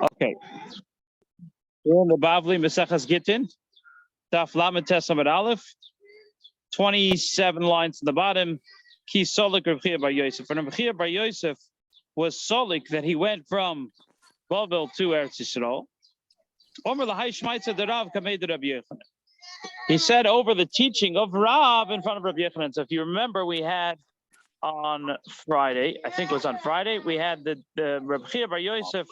Okay. We're in the Bavli Maseches Gittin, Daf Lamed Tes Amud Aleph, 27 lines at the bottom. Ki Solik Rav Chia Bar Yosef. And Rav Chia Bar Yosef was Solik, that he went from Bavli to Eretz Yisrael. Omer Lahai Shmaitza de Rav Kamei de Rabbi Yochanan. He said over the teaching of Rav in front of Rabbi Yochanan. So if you remember, we had on Friday, I think it was on Friday, we had the Rav Chia Bar Yosef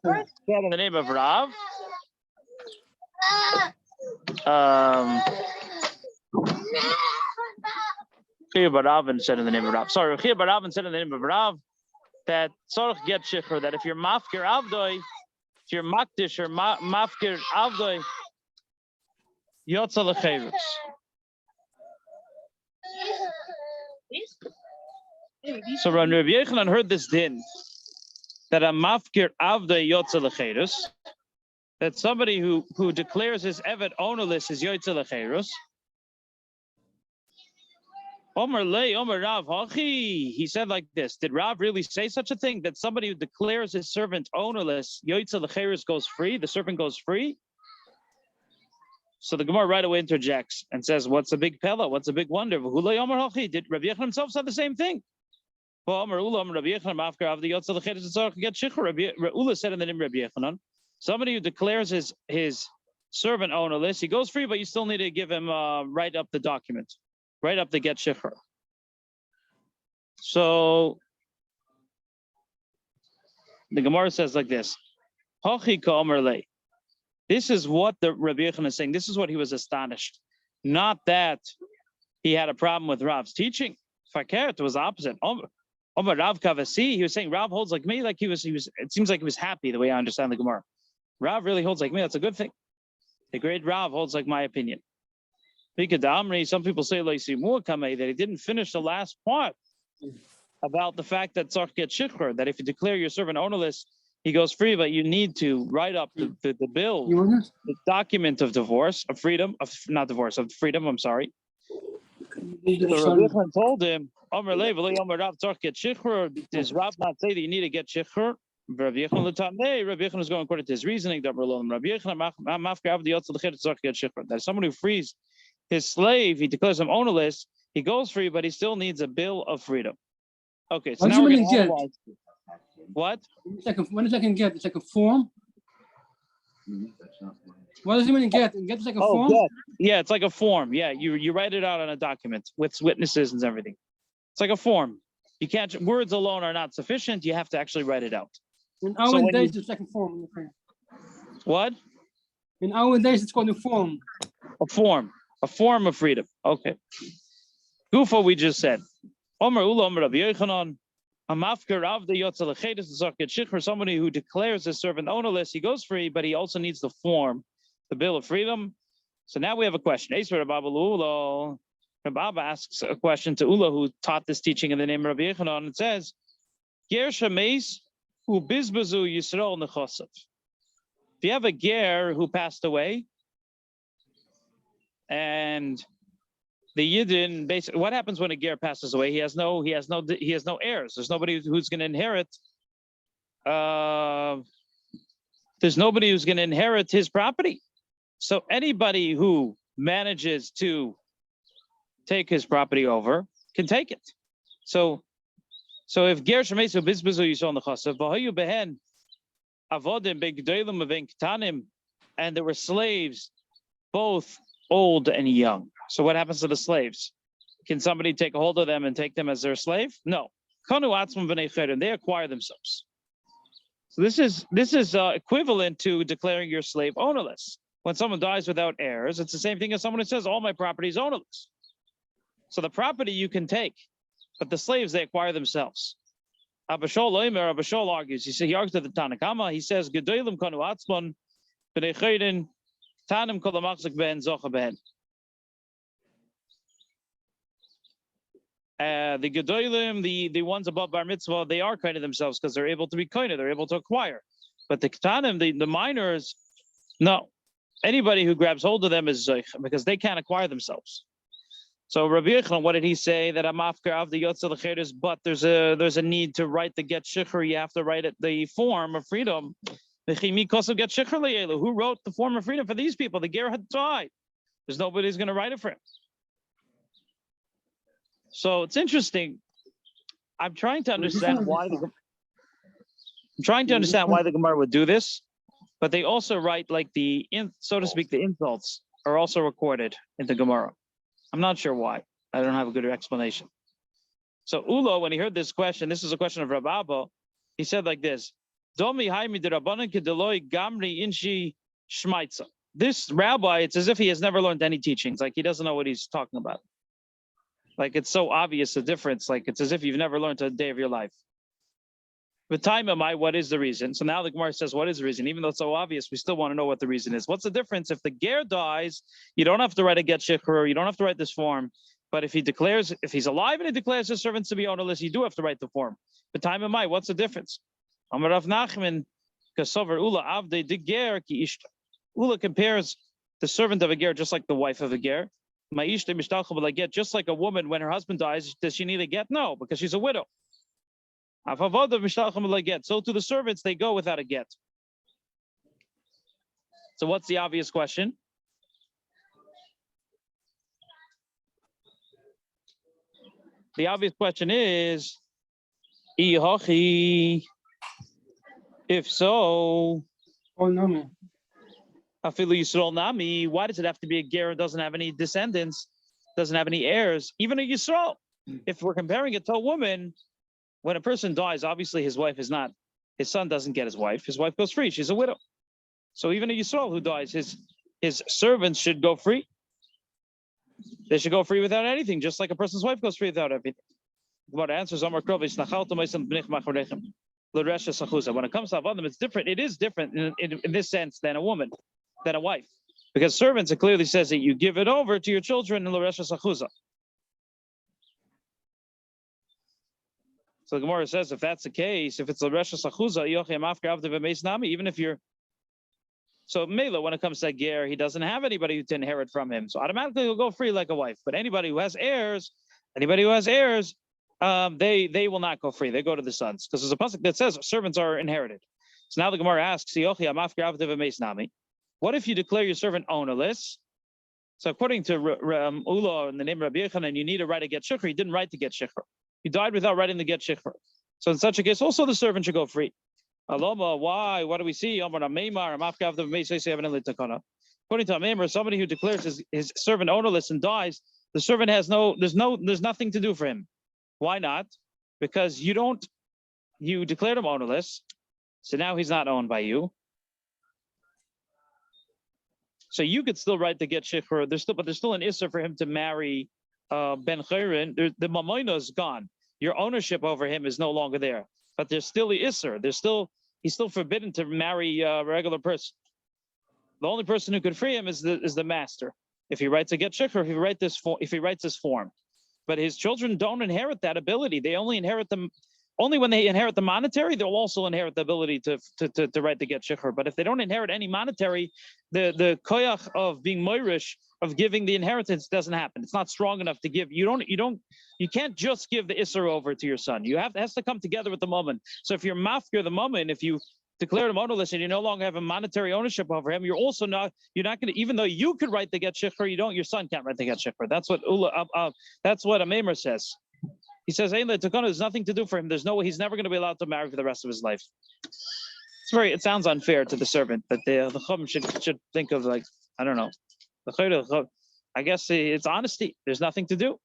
said in the name of Rav. Chia Bar Ravin said in the name of Rav. Sorry, Chia Bar Ravin said in the name of Rav that Tzorach get Shichur, that if you're Mafkir Avdoi, if you're Makdish or Mafkir Avdoi, Yotza Lecheirus. So when Rabbi Yochanan heard this din, that a Mafkir Avdoi Yotza Lecheirus, that somebody who declares his Evet ownerless is Yotza Lecheirus, Omer Lei, Omer Rav, Hachi. He said like this: did Rav really say such a thing, that somebody who declares his servant ownerless, Yotza Lecheirus, goes free, the servant goes free? So the Gemara right away interjects and says, what's a big pella? What's a big wonder? Did Rabbi Yochanan himself say the same thing? Ula said in the name of Rabbi Yochanan, somebody who declares his servant ownerless, he goes free, but you still need to give him write up the document, write up the get shichur. So the Gemara says like this: this is what the Rabbi Yochanan is saying. This is what he was astonished. Not that he had a problem with Rav's teaching. Fakert was the opposite. Rav Kavasi, he was saying Rav holds like me, like he was. It seems like he was happy the way I understand the Gemara. Rav really holds like me. That's a good thing. The great Rav holds like my opinion. Some people say that he didn't finish the last part about the fact that Tzarch get shichur, that if you declare your servant ownerless, he goes free, but you need to write up the bill, the document of divorce, of freedom, of not divorce, of freedom. I'm sorry. So Rabbi Yochanan told him, does Rav not say that you need to get shichur? Rabbi Yochanan is going according to his reasoning. That someone who frees his slave, he declares him ownerless, he goes free, but he still needs a bill of freedom. Okay, so now we're going to analyze. What? What does I can get? It's like a form. What does it mean get? Get is like a form? Yeah, it's like a form. Yeah, you write it out on a document with witnesses and everything. It's like a form. You can't, words alone are not sufficient. You have to actually write it out. In our days, it's like a form. What? In our days, it's called a form. A form of freedom. Okay. Gufa, we just said. Omer Ula Omer Rabbi Yochanan. A mafkir of the Yotza Lecheirus, the Tzarch get shichur, somebody who declares his servant ownerless, he goes free, but he also needs the form, the bill of freedom. So now we have a question. Rabbi Abba asks a question to Ula, who taught this teaching in the name of Rabbi Yochanan. It says, Ger shemeis hu bizbazu Yisrael nechosav. If you have a ger who passed away, and the Yidden, basically, what happens when a ger passes away? He has no heirs. There's nobody who's going to inherit. There's nobody who's going to inherit his property. So anybody who manages to take his property over can take it. So if ger shemesu bizbazu yisrael nechasav v'hayu behen avodim begdolim uven ketanim, and there were slaves, both old and young. So what happens to the slaves? Can somebody take a hold of them and take them as their slave? No. They acquire themselves. So this is equivalent to declaring your slave ownerless. When someone dies without heirs, it's the same thing as someone who says, all my property is ownerless. So the property you can take, but the slaves, they acquire themselves. Abba Shaul argues. He argues to the Tanakama. He says, Gedolim kanu atzmon b'nei chayrin tanim kol hamachzik behen zocha behen. The Gedolim, the ones above Bar Mitzvah, they are kind of themselves because they're able to be kind of, they're able to acquire. But the Ketanim, the minors, no. Anybody who grabs hold of them is Zoich, because they can't acquire themselves. So Rabbi Yochanan, what did he say? That I'm after of the Yotza Lecheirus, but there's a need to write the get shichur. You have to write it, the form of freedom. Who wrote the form of freedom for these people? The ger had died. There's nobody who's going to write it for him. So it's interesting. I'm trying to understand why the Gemara would do this, but they also write like so to speak, the insults are also recorded in the Gemara. I'm not sure why. I don't have a good explanation. So Ulo, when he heard this question, this is a question of Rav Abba, he said like this: this rabbi, it's as if he has never learned any teachings. Like he doesn't know what he's talking about. Like it's so obvious the difference. Like it's as if you've never learned a day of your life. The time am I? What is the reason? So now the Gemara says, what is the reason? Even though it's so obvious, we still want to know what the reason is. What's the difference? If the ger dies, you don't have to write a get shikhr, you don't have to write this form. But if he's alive and he declares his servants to be ownerless, you do have to write the form. The time am I? What's the difference? Amar Rav Nachman, Kasover Ula Avde de ger ki ishta. Ula compares the servant of a ger just like the wife of a ger. Ma'ishta mishtachel b'laget, just like a woman when her husband dies, does she need a get? No, because she's a widow. So to the servants, they go without a get. So what's the obvious question? The obvious question is, if so, Afilu Yisrael Nami, why does it have to be a ger and doesn't have any descendants, doesn't have any heirs? Even a Yisrael, if we're comparing it to a woman, when a person dies, obviously his wife is not, his son doesn't get his wife goes free, she's a widow. So even a Yisrael who dies, his servants should go free. They should go free without anything, just like a person's wife goes free without everything. What answers Amar Krovish, when it comes to Avadim, it's different. It is different in this sense than a woman, than a wife. Because servants, it clearly says that you give it over to your children in L'Resha Sachuza. So the Gemara says, if that's the case, if it's L'Resha Sachuza, even if you're, so Mela, when it comes to ger, he doesn't have anybody to inherit from him. So automatically he'll go free like a wife. But anybody who has heirs, they will not go free. They go to the sons. Because there's a pasuk that says servants are inherited. So now the Gemara asks, what if you declare your servant ownerless? So according to Ula in the name of Rabbi Yochanan, you need to write a get shikhr. He didn't write the get shikhr. He died without writing the get shikhr. So in such a case, also the servant should go free. Aloma, why? What do we see? According to Amemar, somebody who declares his servant ownerless and dies, the servant has there's nothing to do for him. Why not? Because you declared him ownerless, so now he's not owned by you. So you could still write the get shikhr. But there's still an issur for him to marry Ben Chayrin. The mamoina is gone. Your ownership over him is no longer there. But there's still the issur. He's still forbidden to marry a regular person. The only person who could free him is the master. If he writes a get shikhr, if he writes this form. But his children don't inherit that ability. They only inherit them. Only when they inherit the monetary, they'll also inherit the ability to write the get shikhr. But if they don't inherit any monetary, the koyach of being moirish, of giving the inheritance, doesn't happen. It's not strong enough to give. You can't just give the isser over to your son. It has to come together with the moment. So if you're mafkir the moment, if you declare him ownerless and you no longer have a monetary ownership over him, you're not going to, even though you could write the get shikhr, your son can't write the get shikhr. That's what Amemar says. He says, there's nothing to do for him. He's never going to be allowed to marry for the rest of his life. It sounds unfair to the servant that the Chum should think of, like, I don't know. I guess it's honesty. There's nothing to do.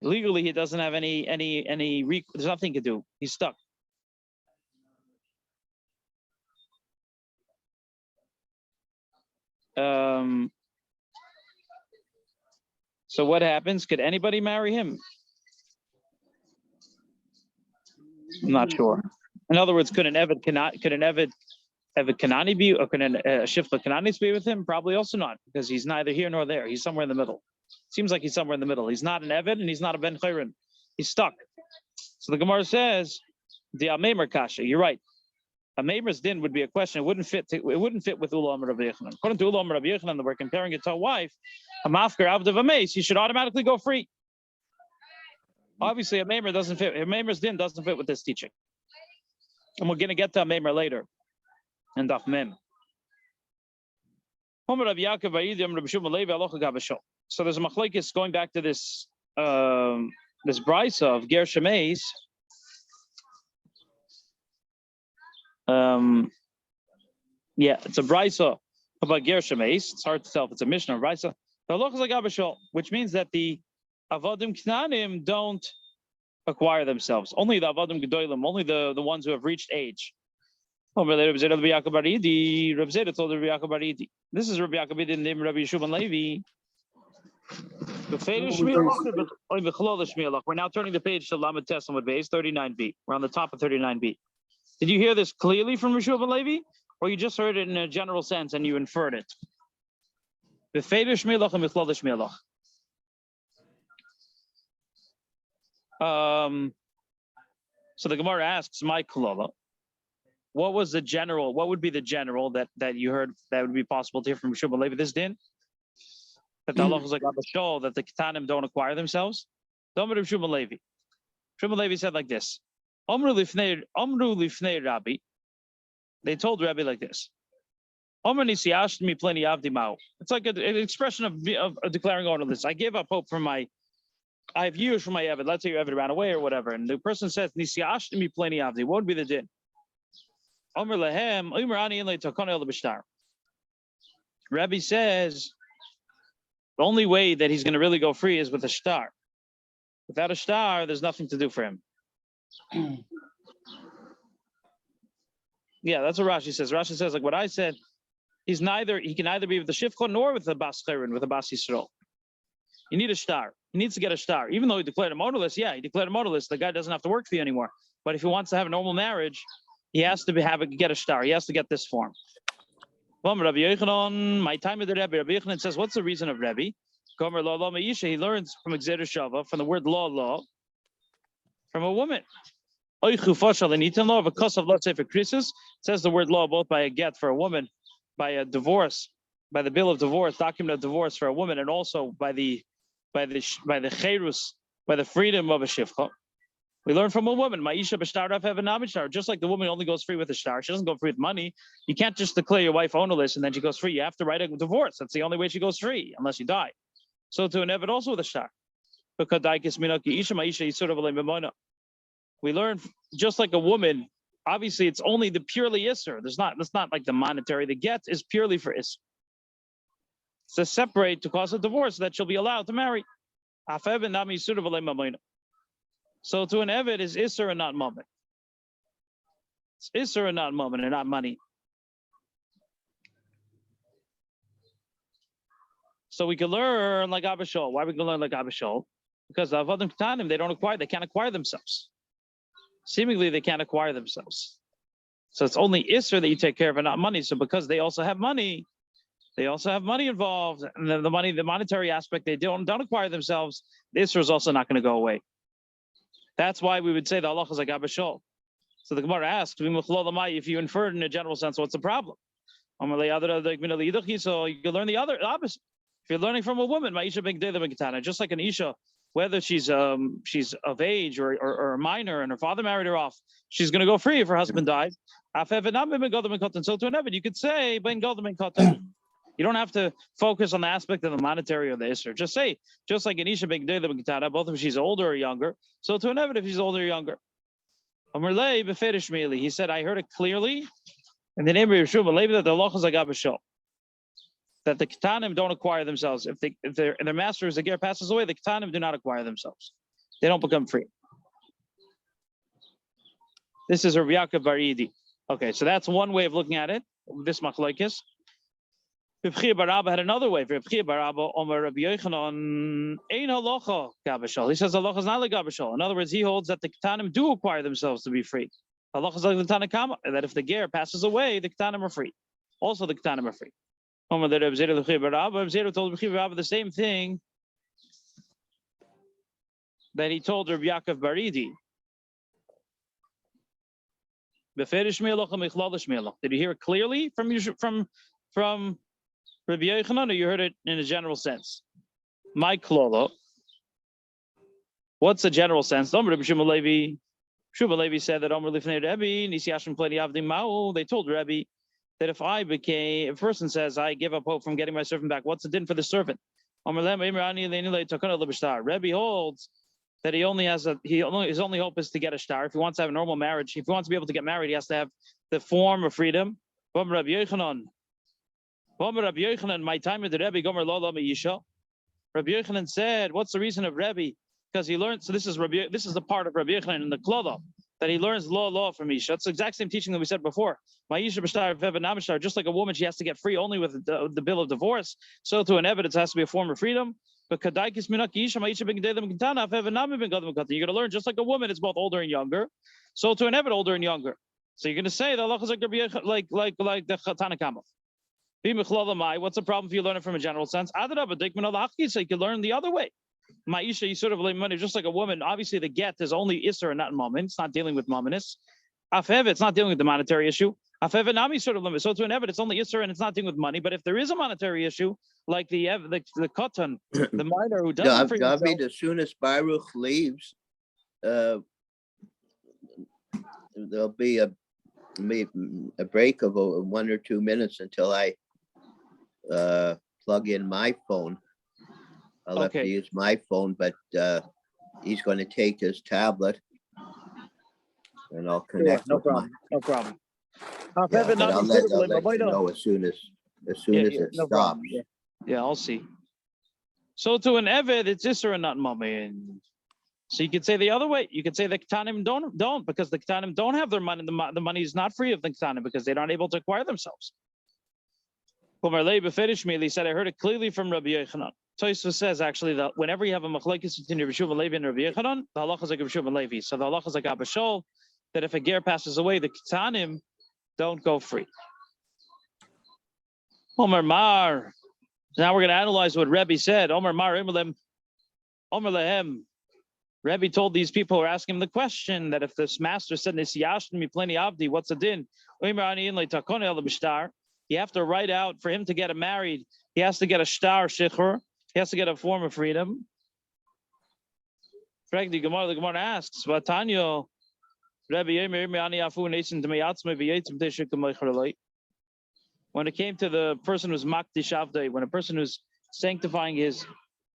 Legally, he doesn't have any there's nothing to do. He's stuck. So what happens? Could anybody marry him? I'm not sure. In other words, could an Eved Kanani be, or could a Shifta Kananis be with him? Probably also not, because he's neither here nor there. He's somewhere in the middle. Seems like he's somewhere in the middle. He's not an Eved and he's not a Ben Chayrin. He's stuck. So the Gemara says, the Amemar Kasha, you're right. Amemar's din would be a question. It wouldn't fit with Ulam Rabbi Yochanan. According to Ulam Rabbi Yochanan, that we're comparing it to a wife, a mafkar avdav ameis, he should automatically go free. Obviously, Amemar doesn't fit. Amemar's din doesn't fit with this teaching. And we're going to get to Amemar later. and Daf Mem. So there's a machlokes going back to this this brisa of ger shemeis. Yeah, it's a brisa about ger shemeis. It's hard to tell if it's a mishnah or brisa. The halacha is like abashol, which means that the avodim knanim don't acquire themselves. Only the avodim gedolim, only the ones who have reached age. This is Rabbi Yaakov This is Rabbi Yaakov in the name of Rabbi Yeshua ben Levi. We're now turning the page to Lamed Teslamud base 39b. We're on the top of 39b. Did you hear this clearly from Yeshua ben Levi, or you just heard it in a general sense and you inferred it? So the Gemara asks, my kolala, what was the general? What would be the general that you heard that would be possible to hear from Yeshua ben Levi this din? That the halacha is like abashol, that the ketanim don't acquire themselves. Domer of Yeshua ben Levi. Yeshua ben Levi said like this: Omru lifnei Rabbi. They told Rabbi like this: Omru nisiashti mi pleni avdi ma'u. It's like an expression of declaring ownerless. I gave up hope for I have years for my Evid. Let's say your Evid ran away or whatever, and the person says nisiashti mi pleni avdi. What would be the din? Rabbi says the only way that he's going to really go free is with a shtar. Without a shtar, there's nothing to do for him. Yeah, that's what Rashi says. Rashi says, like what I said, he can either be with the shifcha nor with the bas chayrin, with the bas yisrael. You need a shtar. He needs to get a shtar. Even though he declared a modalist, he declared a modalist. The guy doesn't have to work for you anymore. But if he wants to have a normal marriage, he has to get a shtar. He has to get this form. My time with the Rebbe. Rabbi Yochanan says, what's the reason of Rebbe? He learns from Gzera Shava, from the word law, from a woman. Because of, let's say, for krisis, it says the word law both by a get for a woman, by a divorce, by the bill of divorce, document of divorce for a woman, and also by the cherus, by the freedom of a shifcha. We learn from a woman, Ma'isha b'shtar have an shtar. Just like the woman only goes free with a shtar, she doesn't go free with money. You can't just declare your wife ownerless and then she goes free. You have to write a divorce. That's the only way she goes free, unless you die. So to an Evid also with a shtar. We learn just like a woman. Obviously, it's only the purely isser. That's not like the monetary. The get is purely for isser. It's to separate to cause a divorce so that she'll be allowed to marry. So to an Evid is Isser and not Moment. It's Isser and not Moment and not money. So we can learn like Abishol. Why we can learn like Abishol? Because the Avodim Ketanim, they can't acquire themselves. Seemingly they can't acquire themselves. So it's only Isser that you take care of and not money. So because they also have money involved, and the monetary aspect, they don't acquire themselves, the Isser is also not going to go away. That's why we would say the halacha is like abashol. So the Gemara asks, if you inferred in a general sense, what's the problem? So you can learn the opposite. If you're learning from a woman, just like an isha, whether she's of age or a minor and her father married her off, she's going to go free if her husband died. So to an Evid, you could say you don't have to focus on the aspect of the monetary or the isser. Just say, just like an isha both if she's older or younger. So to an Evid, if she's older or younger. He said, I heard it clearly in the name of Yeshua ben Levi that the halacha is like abashol, that the ketanim don't acquire themselves. If their master is the ger passes away, the ketanim do not acquire themselves. They don't become free. This is Rabbi Yaakov bar Idi. Okay, so that's one way of looking at it. This machlokes. Rabbi Barabba had another way. Rabbi Barabba, Omer Rabbi Yochanan, ein halacha gabashol. He says halacha is not like gabashol. In other words, he holds that the ketanim do acquire themselves to be free. Halacha is like the Tanakama, that if the ger passes away, the ketanim are free. Also, the ketanim are free. Omer the Rabbi Zera told Rabbi Barabba the same thing that he told Rabbi Yaakov bar Idi. Did you hear it clearly from Rabbi Yochanan, or you heard it in a general sense? My klolo. What's the general sense? Rabbi Shimon Levi said that Omer lifnei Rebbe, Nisi Hashem pleni avdim ma'u. They told Rebbe that if a person says, I give up hope from getting my servant back, what's the din for the servant? Rebbe holds that his only hope is to get a star. If he wants to have a normal marriage, if he wants to be able to get married, he has to have the form of freedom. My time with the Rebbe, Rabbi Yochanan said, what's the reason of Rebbe? Because he learned, so this is the part of Rabbi Yochanan in the Klodo, that he learns law from Isha. It's the exact same teaching that we said before. Just like a woman, she has to get free only with the bill of divorce. So to an evidence has to be a form of freedom. But you're going to learn just like a woman, it's both older and younger. So to an evidence, older and younger. So you're going to say the halacha is like the Tanakh. What's the problem if you learn it from a general sense? So you can learn the other way. Ma'isha, you sort of like money, just like a woman. Obviously, the get is only Isser and not Mammon. It's not dealing with Mammonis. Afev, it's not dealing with the monetary issue. Afev Nami sort of limit. So to an Evid, it's only Isser and it's not dealing with money. But if there is a monetary issue, like the Katan, the minor who doesn't free himself. David, as soon as Baruch leaves, there'll be a break of 1 or 2 minutes until I plug in my phone. I'll have to use my phone, but he's going to take his tablet and I'll connect. No problem. Yeah, but I'll let you know as soon as it stops. Yeah, I'll see. So to an Eved, it's Isser and not Mammon. So you could say the other way. You could say the Ketanim don't because the Ketanim don't have their money. The money is not free of the Ketanim because they're not able to acquire themselves. He said, I heard it clearly from Rabbi Yochanan. Tosfos says actually that whenever you have a machlokes between Rabbi Shua ben Levi and Rabbi Yochanan, the halacha is like Rabbi Shua ben Levi. So the halacha is like Abba Shol, that if a ger passes away, the Ketanim don't go free. Omer Mar. Now we're going to analyze what Rebbe said. Omer Mar, Omer Lehem. Rebbe told these people who are asking him the question that if this master said, Nisiyashni plenty abdi, what's the din? You have to write out for him to get married. He has to get a shtar shichur. He has to get a form of freedom. The Gemara asks, Vatanyo, when it came to the person who's makdish avdei, when a person who's sanctifying his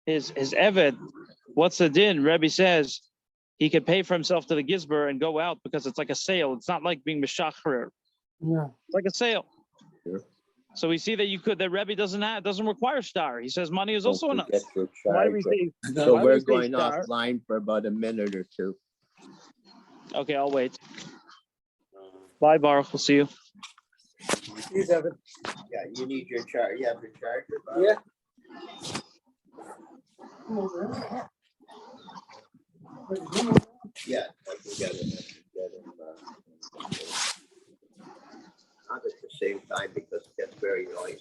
eved, what's the din? Rebbe says he could pay for himself to the gizber and go out because it's like a sale. It's not like being mishachrer. Yeah, it's like a sale. Sure. So we see that that Rebbe doesn't require shtar. He says money is also enough. So we're going offline for about a minute or two. Okay, I'll wait. Bye, Baruch. We'll see you. See you, David. Yeah, you need your charger. You have your charger, Baruch? Yeah. Yeah, I can get him. Not at the same time because it gets very noisy.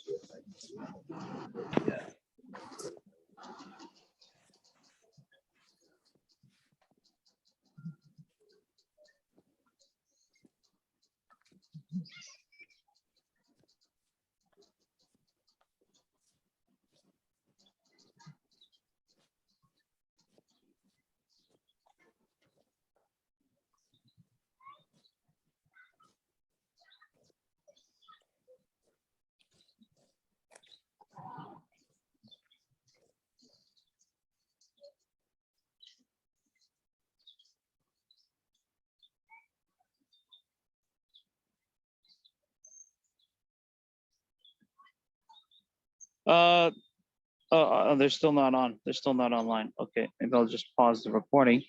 Yeah. They're still not on. They're still not online. Okay, maybe I'll just pause the recording.